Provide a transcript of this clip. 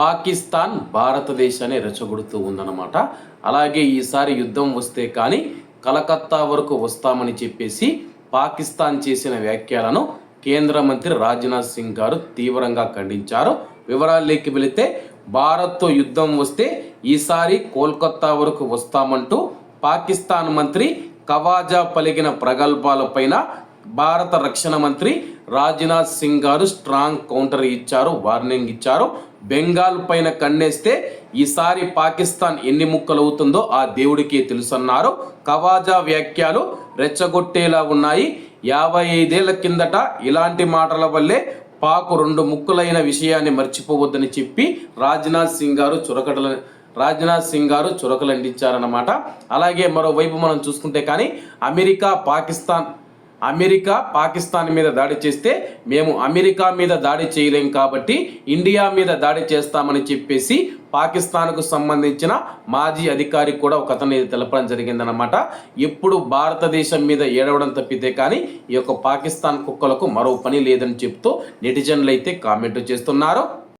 పాకిస్తాన్ భారతదేశాన్ని రెచ్చగొడుతూ ఉందన్నమాట. అలాగే ఈసారి యుద్ధం వస్తే కానీ కలకత్తా వరకు వస్తామని చెప్పేసి పాకిస్తాన్ చేసిన వ్యాఖ్యలను కేంద్ర మంత్రి రాజ్నాథ్ సింగ్ గారు తీవ్రంగా ఖండించారు. వివరాల్లోకి వెళితే భారత్తో యుద్ధం వస్తే ఈసారి కోల్కతా వరకు వస్తామంటూ పాకిస్తాన్ మంత్రి ఖవాజా పలికిన ప్రగల్భాలపైన భారత రక్షణ మంత్రి రాజ్నాథ్ సింగ్ గారు స్ట్రాంగ్ కౌంటర్ ఇచ్చారు, వార్నింగ్ ఇచ్చారు. బెంగాల్ పైన కన్నేస్తే ఈసారి పాకిస్తాన్ ఎన్ని ముక్కలవుతుందో ఆ దేవుడికే తెలుసన్నారు. ఖవాజా వ్యాఖ్యలు రెచ్చగొట్టేలా ఉన్నాయి. 55 ఏళ్ల కిందట ఇలాంటి మాటల వల్లే పాకు 2 ముక్కలైన విషయాన్ని మర్చిపోవద్దని చెప్పి రాజ్నాథ్ సింగ్ గారు చురకలండించారన్నమాట. అలాగే మరోవైపు మనం చూసుకుంటే కానీ అమెరికా పాకిస్తాన్ మీద దాడి చేస్తే మేము అమెరికా మీద దాడి చేయలేం కాబట్టి ఇండియా మీద దాడి చేస్తామని చెప్పేసి పాకిస్తాన్కు సంబంధించిన మాజీ అధికారి కూడా ఒక అతన్ని తెలపడం జరిగిందనమాట. ఎప్పుడు భారతదేశం మీద ఏడవడం తప్పితే కానీ ఈ యొక్క పాకిస్తాన్ కుక్కలకు మరో పని లేదని చెప్తూ నెటిజన్లు అయితే కామెంట్ చేస్తున్నారు.